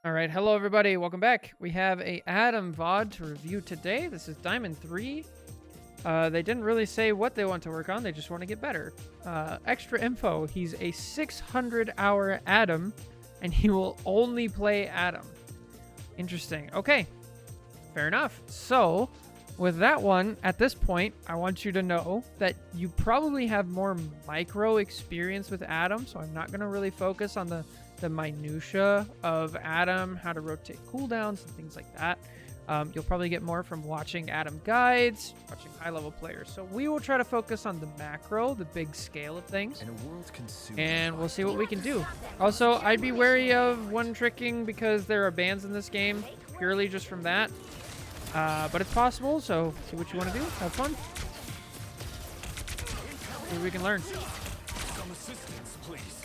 All right, hello everybody, welcome back. We have a Adam VOD to review today. This is Diamond 3. They didn't really say what they want to work on, they just want to get better. Extra info, he's a 600-hour Adam, and he will only play Adam. Interesting. Okay, fair enough. So, with that one, at this point, I want you to know that you probably have more micro experience with Adam, so I'm not going to really focus on the minutia of Adam, how to rotate cooldowns and things like that. You'll probably get more from watching Adam guides, watching high-level players. So we will try to focus on the macro, the big scale of things, and we'll see what we can do. Also, I'd be wary of one-tricking because there are bans in this game, purely just from that. But it's possible, so see what you want to do. Have fun. See what we can learn. Some assistance, please.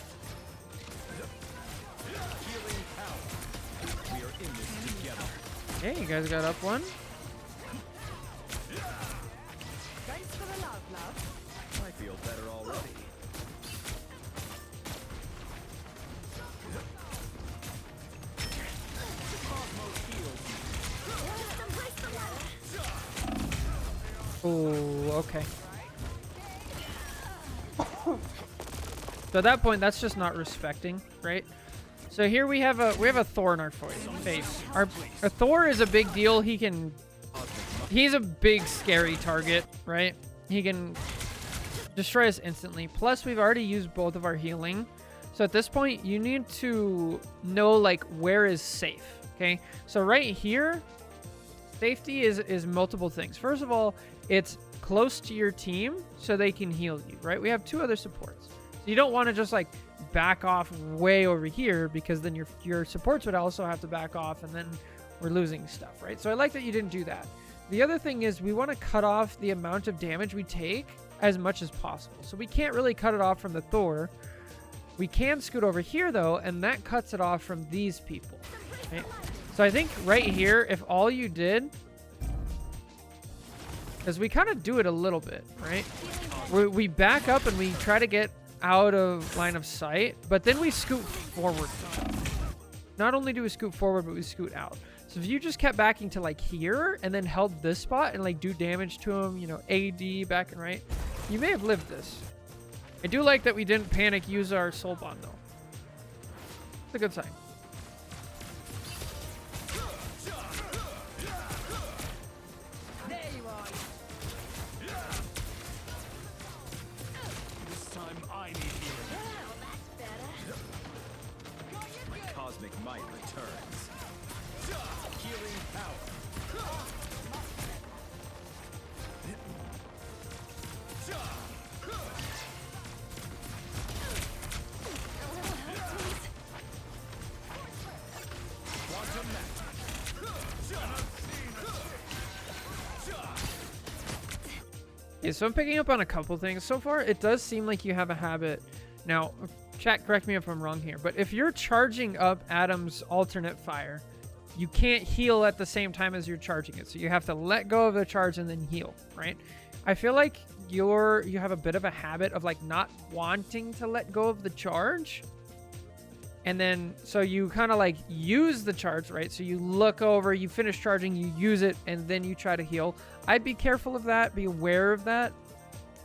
We are in this together. Okay, you guys got up one. Thanks for the love. I feel better already. Oh, okay. So at that point, that's just not respecting, right? So here we have a Thor in our face. Our Thor is a big deal. He's a big scary target, right? He can destroy us instantly. Plus, we've already used both of our healing. So at this point, you need to know like where is safe. Okay. So right here, safety is multiple things. First of all, it's close to your team so they can heal you, right? We have two other supports. So you don't want to just like back off way over here because then your supports would also have to back off and then we're losing stuff, right? So I like that you didn't do that. The other thing is we want to cut off the amount of damage we take as much as possible. So we can't really cut it off from the Thor. We can scoot over here though, and that cuts it off from these people, right? So I think right here, if all you did, because we kind of do it a little bit, right? We back up and we try to get out of line of sight, but then we scoot forward. Not only do we scoot forward, but we scoot out. So if you just kept backing to like here and then held this spot and like do damage to him, you know, AD back and right, you may have lived this. I do like that we didn't panic use our soul bond though. It's a good sign. Cosmic might returns. Healing power. Quantum Yeah, so I'm picking up on a couple things. So far, it does seem like you have a habit. Now, chat, correct me if I'm wrong here, but if you're charging up Adam's alternate fire, you can't heal at the same time as you're charging it. So you have to let go of the charge and then heal, right? I feel like you have a bit of a habit of like not wanting to let go of the charge. And then, so you kind of like use the charge, right? So you look over, you finish charging, you use it, and then you try to heal. I'd be careful of that, be aware of that.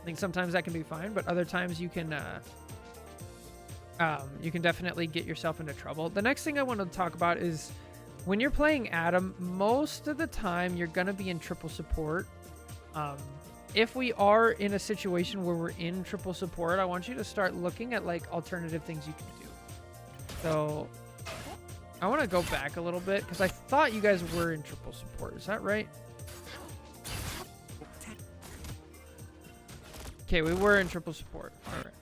I think sometimes that can be fine, but other times you can definitely get yourself into trouble. The next thing I want to talk about is when you're playing Adam, most of the time you're going to be in triple support. If we are in a situation where we're in triple support, I want you to start looking at like alternative things you can do. So I want to go back a little bit because I thought you guys were in triple support. Is that right? Okay, we were in triple support. All right.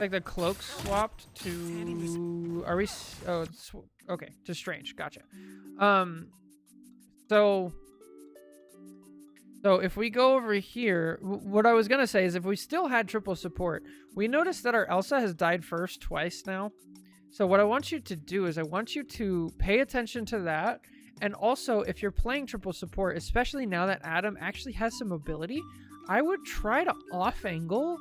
Like the cloak swapped to, are we, oh, it's, okay, to strange. Gotcha. So if we go over here, what I was going to say is if we still had triple support, we noticed that our Elsa has died first twice now. So what I want you to do is I want you to pay attention to that. And also, if you're playing triple support, especially now that Adam actually has some mobility, I would try to off angle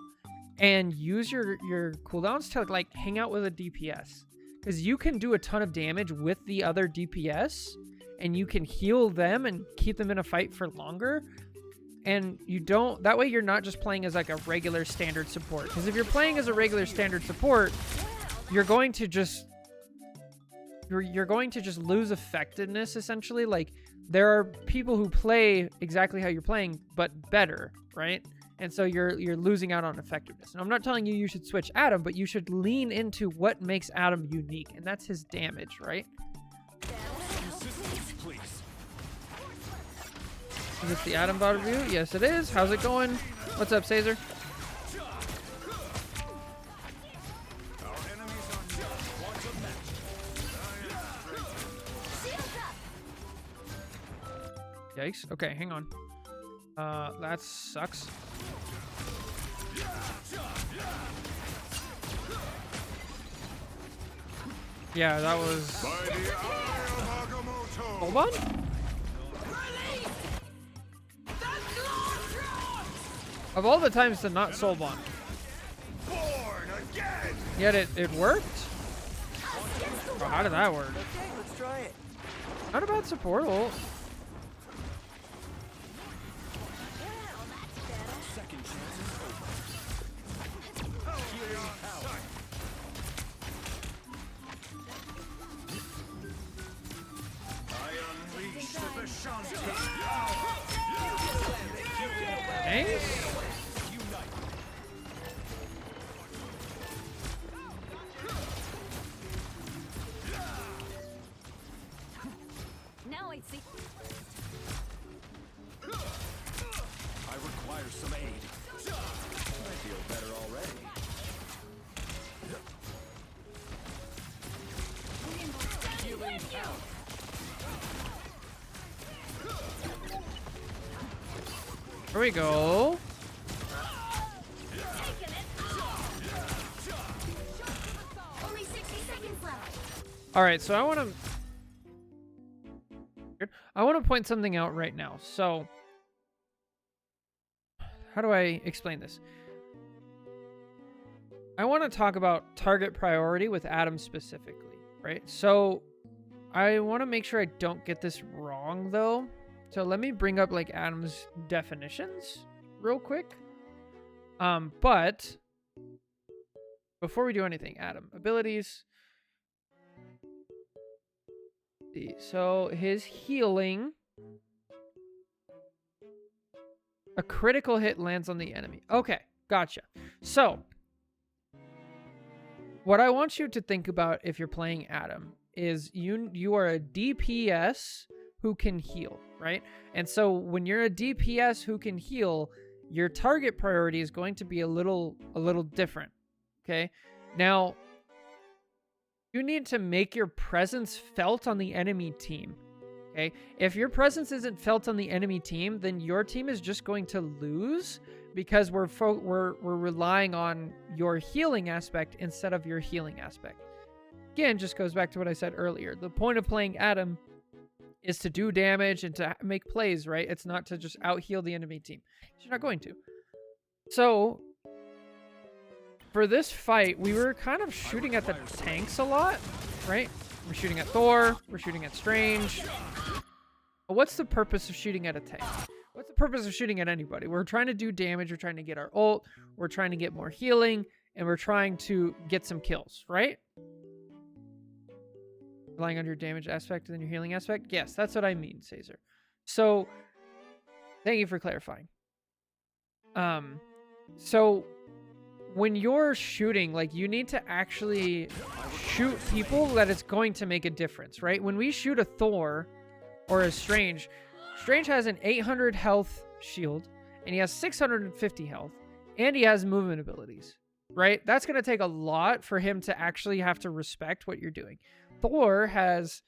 and use your cooldowns to like hang out with a DPS. because you can do a ton of damage with the other DPS, and you can heal them and keep them in a fight for longer. And you don't, that way you're not just playing as like a regular standard support. Because if you're playing as a regular standard support, you're going to just lose effectiveness, essentially. Like, there are people who play exactly how you're playing, but better, right? And so you're losing out on effectiveness. And I'm not telling you you should switch Adam, but you should lean into what makes Adam unique, and that's his damage, right? Assistance, please. Is this the Adam bot review? Yes, it is. How's it going? What's up, Caesar? Our enemies are near. Want a match? Yikes. Okay, hang on. That sucks. Yeah, that was... Hold on. Of all the times to not soul bond. Yet it worked? Oh, how did that work? Okay, let's try it. Not a bad support ult. Second chance is over. Healing power. I unleash the Vishanti. Thanks. Now I see. I require some aid. I feel better already. Healing power. Here we go. Only 60 seconds left. All right, so I want to point something out right now. So, how do I explain this? I want to talk about target priority with Adam specifically, right? So, I want to make sure I don't get this wrong, though. So let me bring up like Adam's definitions real quick. But before we do anything, Adam, abilities. So his healing, a critical hit lands on the enemy. Okay, gotcha. So what I want you to think about if you're playing Adam is you are a DPS who can heal, right? And so when you're a DPS who can heal, your target priority is going to be a little different. Okay? Now, you need to make your presence felt on the enemy team. Okay? If your presence isn't felt on the enemy team, then your team is just going to lose because we're relying on your healing aspect instead of your healing aspect. Again, just goes back to what I said earlier. The point of playing Adam is to do damage and to make plays, right? It's not to just out-heal the enemy team. You're not going to. So, for this fight, we were kind of shooting at the tanks a lot, right? We're shooting at Thor. We're shooting at Strange. What's the purpose of shooting at a tank? What's the purpose of shooting at anybody? We're trying to do damage. We're trying to get our ult. We're trying to get more healing. And we're trying to get some kills, right? Relying on your damage aspect and then your healing aspect? Yes, that's what I mean, Caesar. So, thank you for clarifying. So, when you're shooting, like, you need to actually shoot people that it's going to make a difference, right? When we shoot a Thor or a Strange, Strange has an 800 health shield, and he has 650 health, and he has movement abilities, right? That's going to take a lot for him to actually have to respect what you're doing. Thor has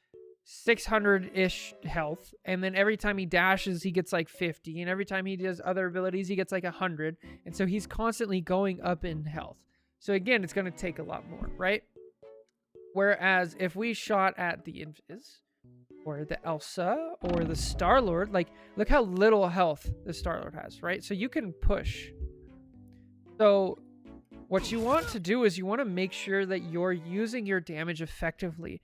600-ish health, and then every time he dashes, he gets like 50, and every time he does other abilities, he gets like 100, and so he's constantly going up in health. So again, it's going to take a lot more, right? Whereas if we shot at the Invis, or the Elsa, or the Star-Lord, like, look how little health the Star-Lord has, right? So you can push. So what you want to do is you want to make sure that you're using your damage effectively.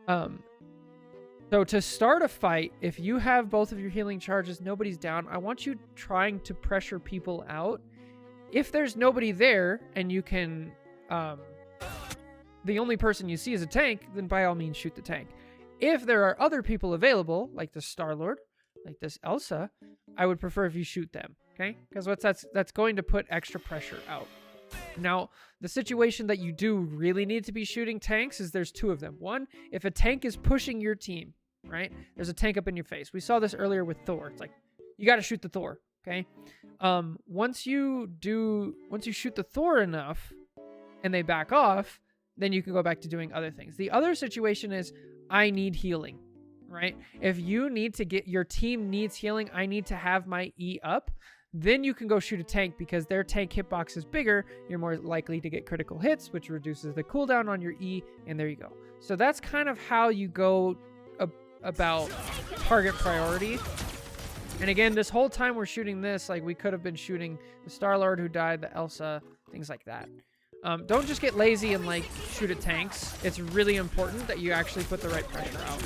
So to start a fight, if you have both of your healing charges, nobody's down, I want you trying to pressure people out. If there's nobody there and you can, the only person you see is a tank, then by all means shoot the tank. If there are other people available, like the Star-Lord, like this Elsa, I would prefer if you shoot them, okay? Because that's going to put extra pressure out. Now, the situation that you do really need to be shooting tanks is there's two of them. One, if a tank is pushing your team, right? There's a tank up in your face. We saw this earlier with Thor. It's like, you got to shoot the Thor, okay? Once you shoot the Thor enough and they back off, then you can go back to doing other things. The other situation is, I need healing, right? If you need to get, your team needs healing, I need to have my E up, then you can go shoot a tank because their tank hitbox is bigger. You're more likely to get critical hits, which reduces the cooldown on your E, and there you go. So that's kind of how you go about target priority. And again, this whole time we're shooting this, like we could have been shooting the Star-Lord who died, the Elsa, things like that. Don't just get lazy and like shoot at tanks. It's really important that you actually put the right pressure out.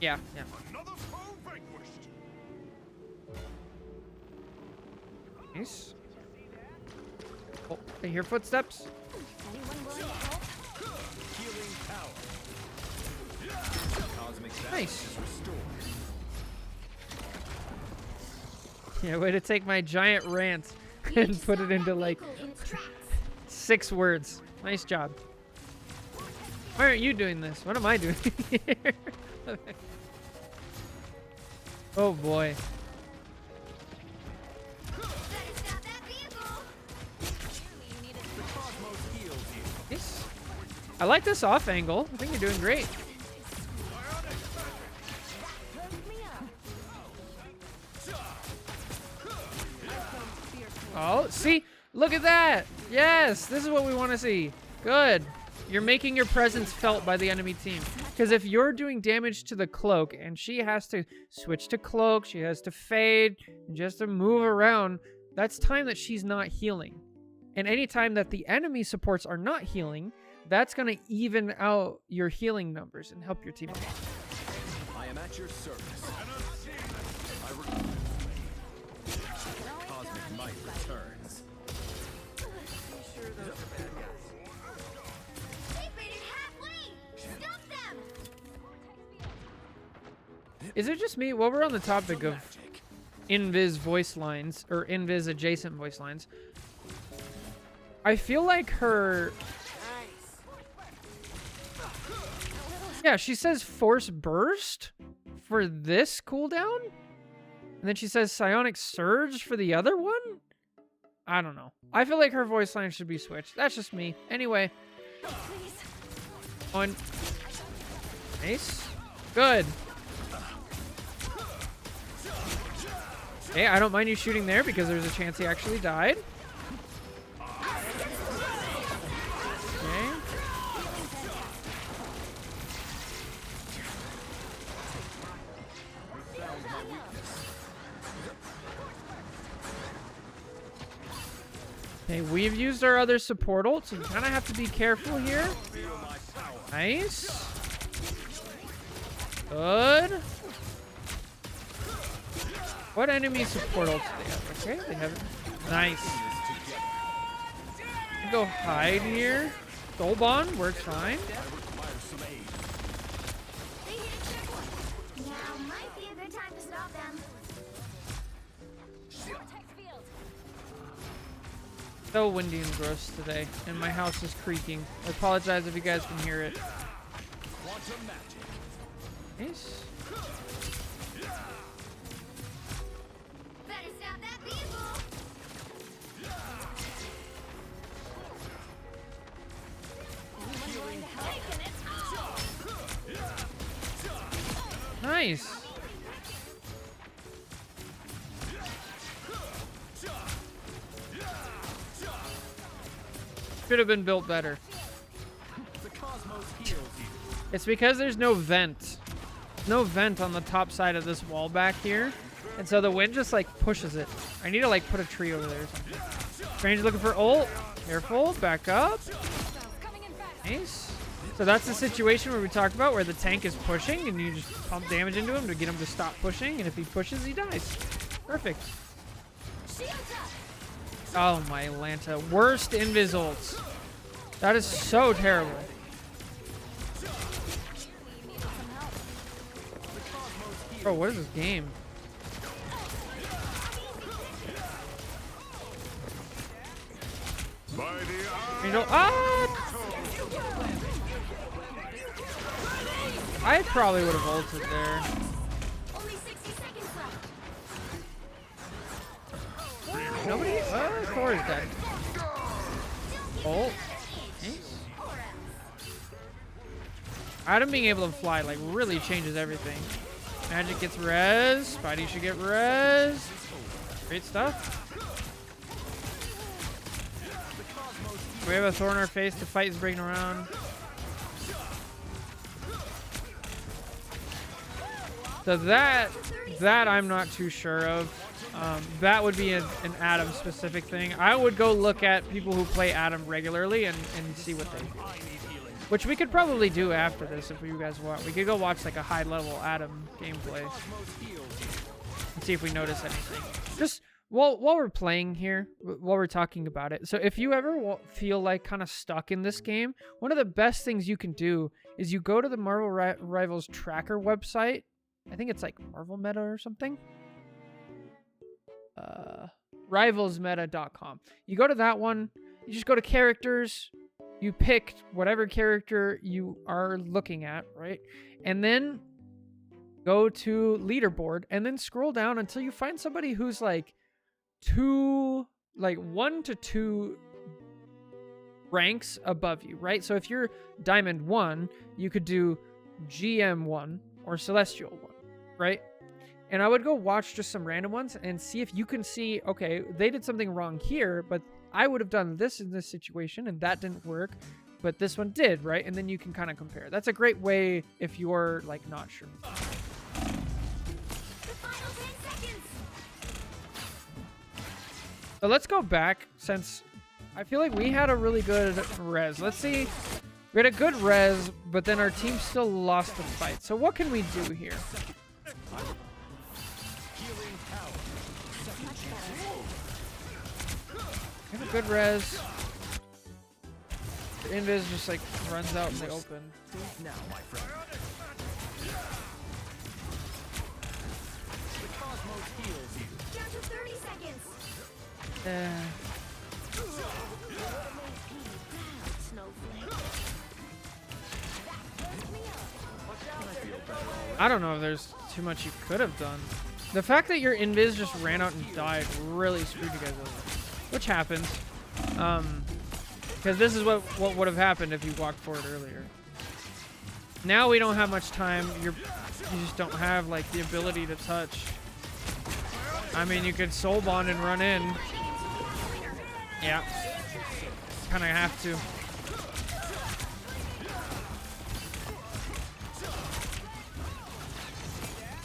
Yeah. Nice. Oh, I hear footsteps. Nice. Yeah, way to take my giant rant and put it into like 6 words. Nice job. Why aren't you doing this? What am I doing here? Oh boy. Nice. I like this off angle. I think you're doing great. Oh, see? Look at that! Yes! This is what we want to see. Good. You're making your presence felt by the enemy team. Because if you're doing damage to the cloak and she has to switch to cloak, she has to fade, and just to move around, that's time that she's not healing. And any time that the enemy supports are not healing, that's going to even out your healing numbers and help your team. I am at your service. Cosmic might returns. Is it just me? Well, we're on the topic of invis voice lines, or invis adjacent voice lines. I feel like her... Yeah, she says Force Burst for this cooldown? And then she says Psionic Surge for the other one? I don't know. I feel like her voice line should be switched. That's just me. Anyway. On. Nice. Good. Hey, I don't mind you shooting there because there's a chance he actually died. Okay. Okay, we've used our other support ult, so you kind of have to be careful here. Nice. Good. What enemy support ults do they have? Okay, they have it. Nice. Go hide here. Soul Bond works fine. Now might be a good time to stop them. So windy and gross today, and my house is creaking. I apologize if you guys can hear it. Nice. Better stop that vehicle. Nice. Should have been built better. It's because there's no vent. no vent on the top side of this wall back here. And so the wind just like pushes it. I need to like put a tree over there or something. Strange looking for ult. Careful, back up. Nice. So that's the situation where we talked about where the tank is pushing and you just pump damage into him to get him to stop pushing. And if he pushes, he dies. Perfect. Oh my Lanta. Worst invis ults. That is so terrible. Bro, what is this game? You know, I probably would have ulted there. Only 60 seconds left. Nobody? Thor is dead. Ult. Nice. Adam being able to fly like really changes everything. Magic gets res. Spidey should get res. Great stuff. We have a Thor in our face. The fight is breaking around. So that I'm not too sure of. That would be an Adam specific thing. I would go look at people who play Adam regularly and see what they do. Which we could probably do after this if you guys want. We could go watch like a high level Adam gameplay and see if we notice anything. Just while we're playing here, while we're talking about it. So if you ever feel like kind of stuck in this game, one of the best things you can do is you go to the Marvel Rivals tracker website. I think it's like Marvel Meta or something. Rivalsmeta.com. You go to that one. You just go to characters. You pick whatever character you are looking at, right? And then go to leaderboard and then scroll down until you find somebody who's like 1 to 2 ranks above you, right? So if you're Diamond 1, you could do GM 1 or Celestial 1, right? And I would go watch just some random ones and see if you can see, okay, they did something wrong here, but I would have done this in this situation and that didn't work, but this one did, right? And then you can kind of compare. That's a great way if you're like not sure. So let's go back since I feel like we had a really good res. Let's see. We had a good res, but then our team still lost the fight. So what can we do here? We have a good res. The invis just like runs out in the open. Now, my friend. The cosmos heals you. Down to 30 seconds. I don't know if there's too much you could have done. The fact that your invis just ran out and died really screwed you guys over. Which happens. Because this is what would have happened if you walked forward earlier. Now we don't have much time. You just don't have like the ability to touch. I mean, you could soul bond and run in. Yeah. Kind of have to.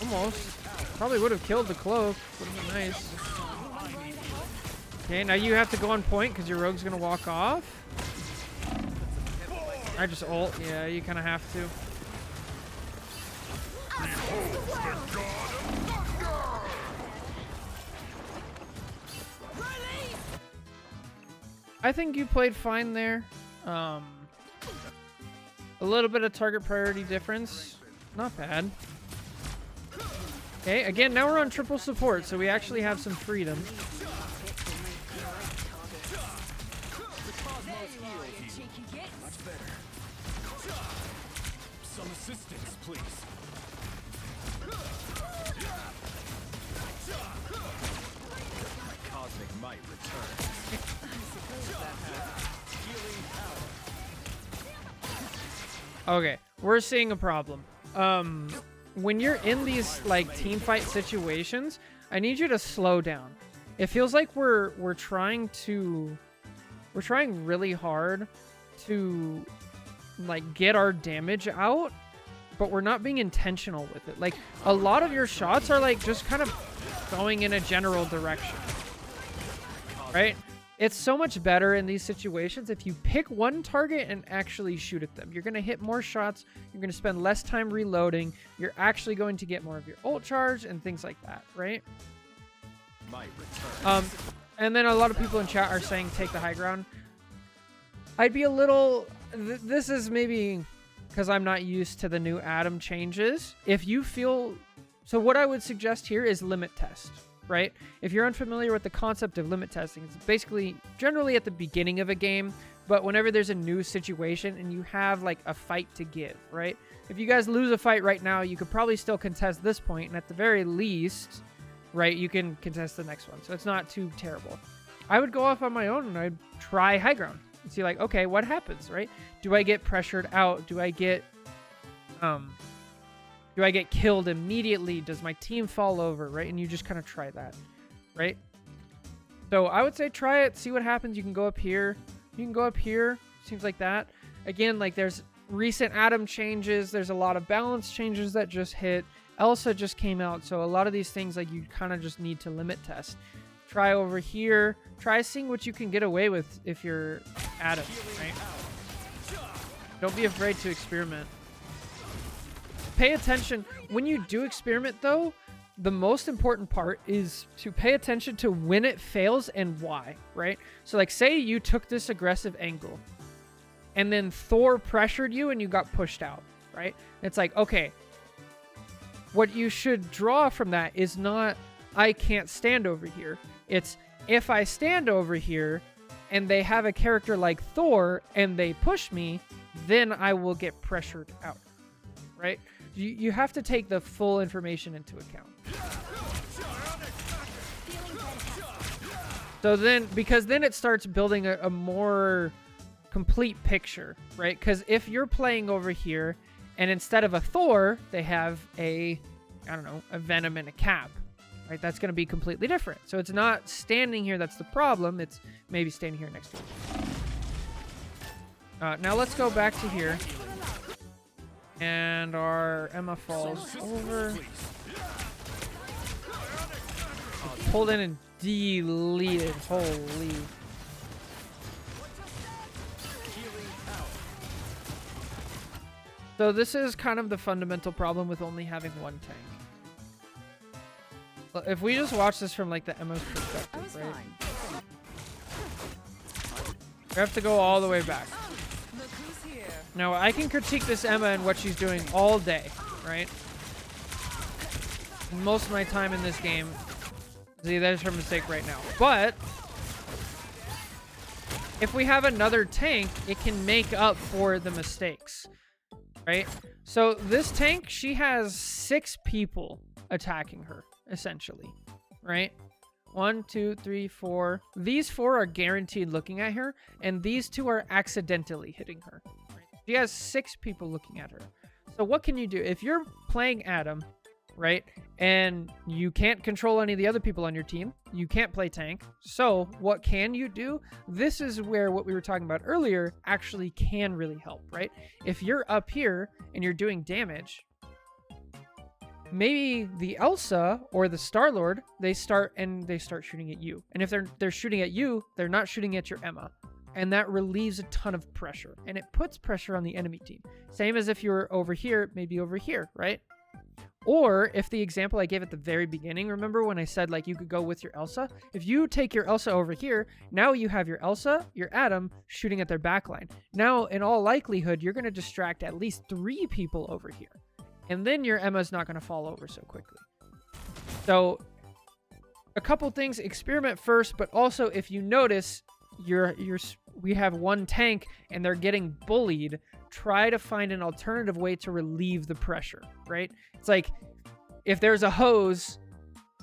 Almost. Probably would have killed the cloak. Would have been nice. Okay, now you have to go on point because your rogue's going to walk off. I just ult. Yeah, you kind of have to. I think you played fine there. A little bit of target priority difference. Not bad. Okay, again, now we're on triple support, so we actually have some freedom. Some assistance, please. My cosmic might return. Okay, we're seeing a problem. When you're in these like team fight situations, I need you to slow down. It feels like we're trying really hard to like get our damage out, but we're not being intentional with it. Like, a lot of your shots are like just kind of going in a general direction, right? It's so much better in these situations if you pick one target and actually shoot at them. You're going to hit more shots. You're going to spend less time reloading. You're actually going to get more of your ult charge and things like that, right? And then a lot of people in chat are saying take the high ground. I'd be a little... this is maybe because I'm not used to the new Adam changes. If you feel... So what I would suggest here is limit test, right? If you're unfamiliar with the concept of limit testing, it's basically generally at the beginning of a game, but whenever there's a new situation and you have like a fight to give, right? If you guys lose a fight right now, you could probably still contest this point, and at the very least, right, you can contest the next one. So it's not too terrible. I would go off on my own and I'd try high ground and see like, okay, what happens, right? Do I get pressured out? Do I get killed immediately? Does my team fall over, right? And you just kind of try that, right? So I would say try it, see what happens. You can go up here. You can go up here. Seems like that. Again, like there's recent Adam changes. There's a lot of balance changes that just hit. Elsa just came out. So a lot of these things, like you kind of just need to limit test. Try over here. Try seeing what you can get away with if you're Adam, right? Don't be afraid to experiment. Pay attention. When you do experiment, though, the most important part is to pay attention to when it fails and why, right? So, like, say you took this aggressive angle, and then Thor pressured you and you got pushed out, right? It's like, okay, what you should draw from that is not, I can't stand over here. It's, if I stand over here and they have a character like Thor and they push me, then I will get pressured out, right? You have to take the full information into account. So then, because then it starts building a more complete picture, right? Because if you're playing over here and instead of a Thor, they have a, I don't know, a Venom and a Cap, right? That's going to be completely different. So it's not standing here that's the problem. It's maybe standing here next to it. Now let's go back to here. And our Emma falls over. Pulled in and deleted. Holy. So this is kind of the fundamental problem with only having one tank. If we just watch this from like the Emma's perspective, right? We have to go all the way back. Now, I can critique this Emma and what she's doing all day, right? Most of my time in this game, see, that is her mistake right now. But if we have another tank, it can make up for the mistakes, right? So this tank, she has 6 people attacking her, essentially, right? 1, 2, 3, 4. These 4 are guaranteed looking at her, and these 2 are accidentally hitting her. She has 6 people looking at her. So what can you do? If you're playing Adam, right, and you can't control any of the other people on your team, you can't play tank. So what can you do? This is where what we were talking about earlier actually can really help, right? If you're up here and you're doing damage, maybe the Elsa or the Star-Lord, they start shooting at you. And if they're shooting at you, they're not shooting at your Emma. And that relieves a ton of pressure. And it puts pressure on the enemy team. Same as if you were over here, maybe over here, right? Or if the example I gave at the very beginning, remember when I said like you could go with your Elsa? If you take your Elsa over here, now you have your Elsa, your Adam shooting at their backline. Now, in all likelihood, you're going to distract at least 3 people over here. And then your Emma's not going to fall over so quickly. So a couple things, experiment first, but also if you notice we have one tank and they're getting bullied, try to find an alternative way to relieve the pressure, right? It's like if there's a hose,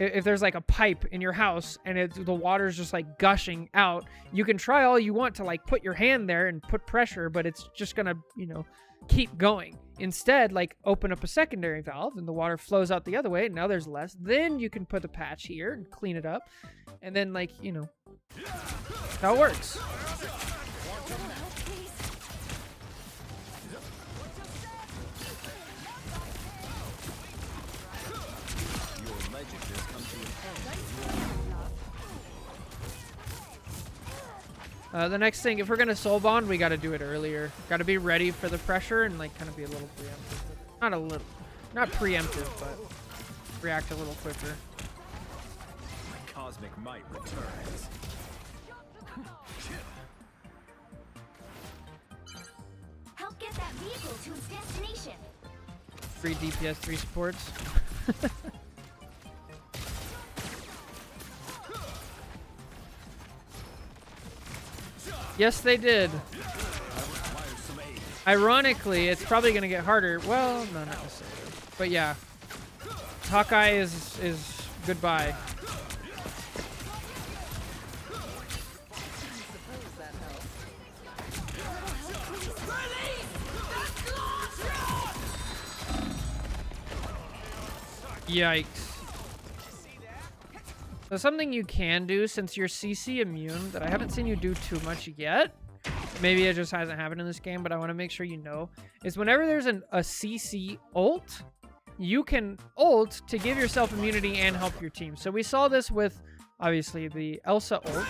if there's like a pipe in your house and the water's just like gushing out, you can try all you want to like put your hand there and put pressure, but it's just gonna, keep going. Instead, like open up a secondary valve and the water flows out the other way and now there's less. Then you can put a patch here and clean it up. And then like, that's how it works. The next thing, if we're gonna soul bond, we gotta do it earlier. Gotta be ready for the pressure and like kind of be a little preemptive. Not a little, not preemptive, but react a little quicker. My cosmic might returns. Help get that vehicle to its destination. 3 DPS, 3 supports. Yes, they did. Ironically, it's probably going to get harder. Well, no, not necessarily. But yeah, Hawkeye is goodbye. Yikes. So something you can do, since you're CC immune, that I haven't seen you do too much yet, maybe it just hasn't happened in this game, but I want to make sure you know, is whenever there's a CC ult, you can ult to give yourself immunity and help your team. So we saw this with, obviously, the Elsa ult,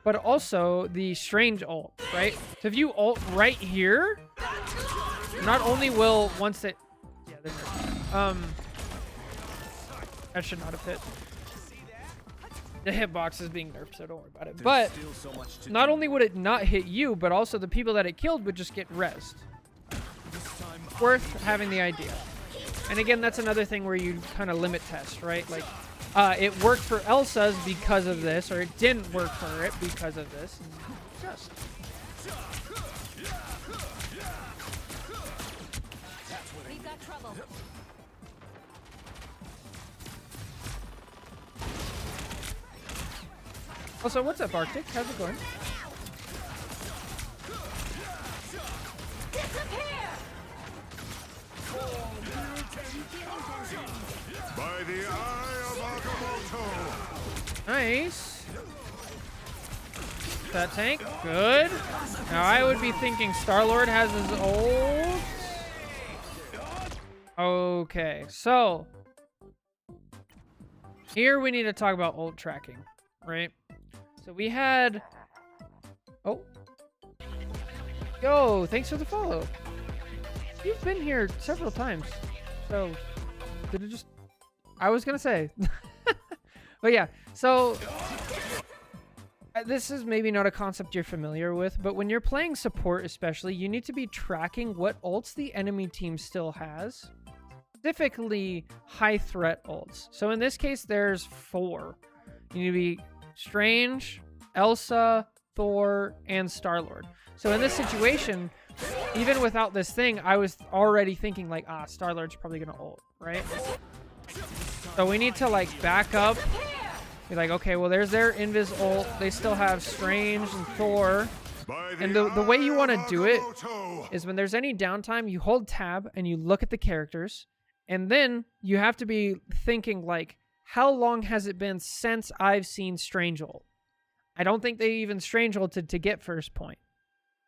but also the Strange ult, right? So if you ult right here, not only will, once it... Yeah, there's that should not have hit. The hitbox is being nerfed, so don't worry about it. But not only would it not hit you, but also the people that it killed would just get rezzed. Worth having the idea. And again, that's another thing where you kind of limit test, right? Like, it worked for Elsa's because of this, or it didn't work for it because of this. Just. We've got trouble. Also, what's up, Arctic? How's it going? Disappear! By the eye of Agamotto. Nice. That tank, good. Now I would be thinking Star-Lord has his ult. Okay, so here we need to talk about ult tracking, right? So we had, oh, yo, thanks for the follow. You've been here several times, so did it just, I was gonna say, but yeah, so this is maybe not a concept you're familiar with, but when you're playing support especially, you need to be tracking what ults the enemy team still has, specifically high threat ults. So in this case, there's 4. You need to be Strange, Elsa, Thor, and Star-Lord. So in this situation, even without this thing, I was already thinking like, Star-Lord's probably gonna ult, right? So we need to like back up, be like, okay, well there's their Invis ult. They still have Strange and Thor. And the way you want to do it is when there's any downtime, you hold tab and you look at the characters, and then you have to be thinking like, how long has it been since I've seen Strange ult? I don't think they even Strange ulted to get first point.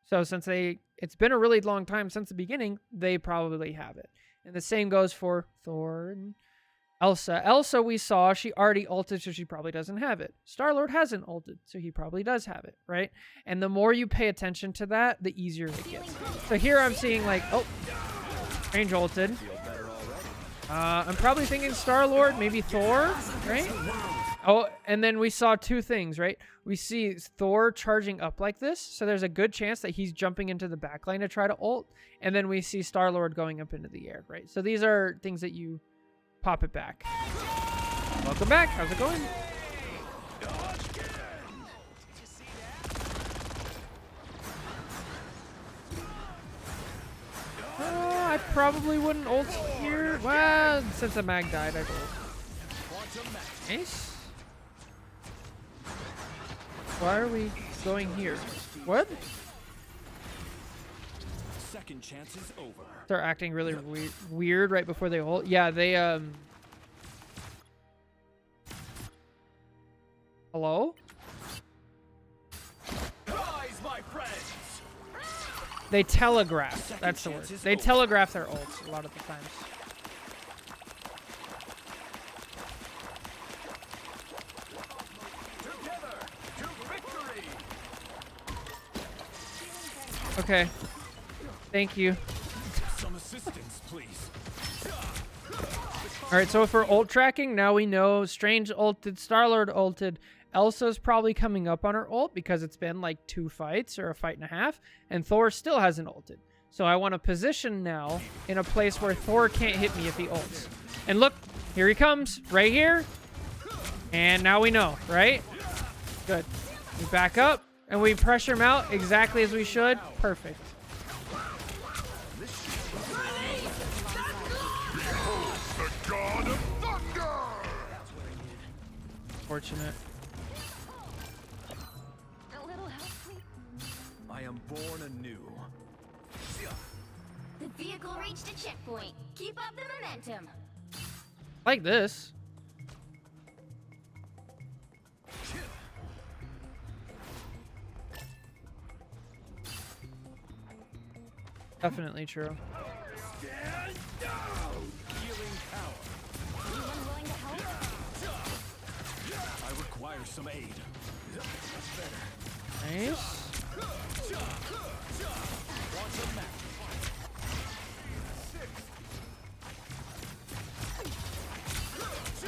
So since it's been a really long time since the beginning, they probably have it. And the same goes for Thor and Elsa. Elsa we saw, she already ulted, so she probably doesn't have it. Star-Lord hasn't ulted, so he probably does have it, right? And the more you pay attention to that, the easier it gets. So here I'm seeing like, oh, Strange ulted. I'm probably thinking Star-Lord, maybe Thor, right? Oh, and then we saw 2 things, right? We see Thor charging up like this, so there's a good chance that he's jumping into the backline to try to ult, and then we see Star-Lord going up into the air, right? So these are things that you pop it back. Welcome back. How's it going? I probably wouldn't ult here. Well, since the mag died, I'd ult. Nice. Why are we going here? What? Second chance is over. They're acting really weird right before they ult. Yeah, they hello? Rise, my friends. They telegraph. That's the word. They telegraph their ults a lot of the times. Okay. Thank you. Some assistance, please. All right, so for ult tracking, now we know Strange ulted, Star-Lord ulted. Elsa's probably coming up on her ult because it's been like 2 fights or a fight and a half, and Thor still hasn't ulted. So I want to position now in a place where Thor can't hit me if he ults. And look, here he comes, right here. And now we know, right? Good. We back up, and we pressure him out exactly as we should. Perfect. The god of thunder! Fortunate. A little help, please. I am born anew. The vehicle reached a checkpoint. Keep up the momentum. Like this. Definitely true. Healing power. Anyone willing to help? I require some aid. Nice.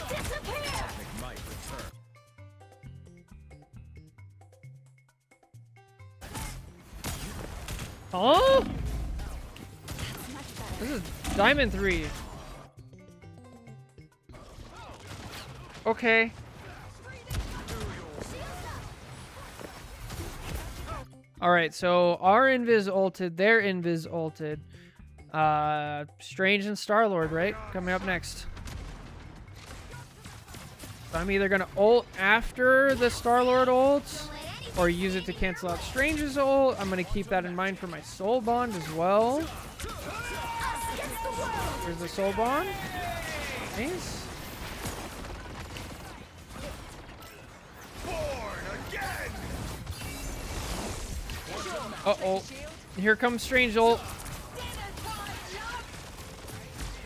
Disappear! Might return. Oh! This is Diamond 3. Okay. Alright, so our invis ulted, their invis ulted. Strange and Star-Lord, right? Coming up next. So I'm either gonna ult after the Star-Lord ults, or use it to cancel out Strange's ult. I'm gonna keep that in mind for my soul bond as well. Here's the soul bond. Nice. Uh-oh. Here comes Strange ult.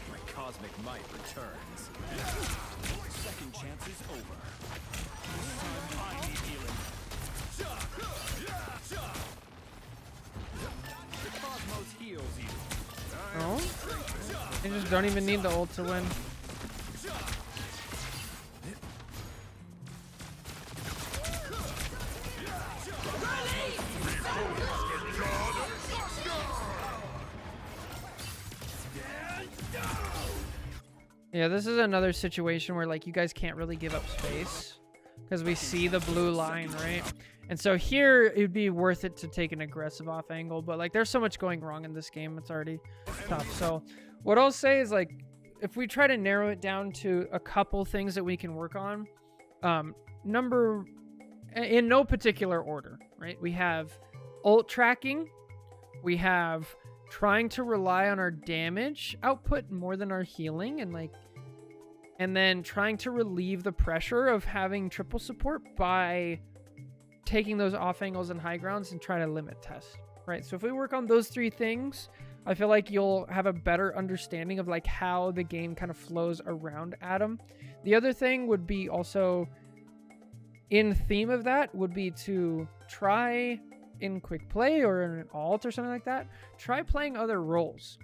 My cosmic might returns. Second chance is over. This time I need healing. The cosmos heals you. Oh. They just don't even need the ult to win. Yeah, this is another situation where like you guys can't really give up space because we see the blue line, right? And so here it'd be worth it to take an aggressive off angle, but like there's so much going wrong in this game, it's already tough. So what I'll say is like if we try to narrow it down to a couple things that we can work on, in no particular order, right? We have ult tracking, we have trying to rely on our damage output more than our healing, and then trying to relieve the pressure of having triple support by taking those off angles and high grounds and try to limit test, right? So if we work on those 3 things, I feel like you'll have a better understanding of like how the game kind of flows around Adam. The other thing would be also in theme of that would be to try in quick play or in an alt or something like that, try playing other roles.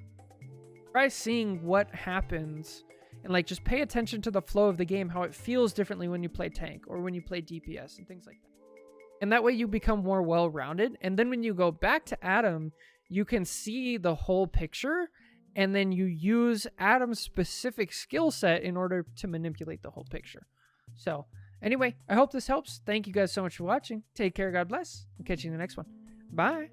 Try seeing what happens and like just pay attention to the flow of the game, how it feels differently when you play tank or when you play DPS and things like that. And that way you become more well-rounded. And then when you go back to Adam, you can see the whole picture and then you use Adam's specific skill set in order to manipulate the whole picture. So anyway, I hope this helps. Thank you guys so much for watching. Take care. God bless. I'll catch you in the next one. Bye.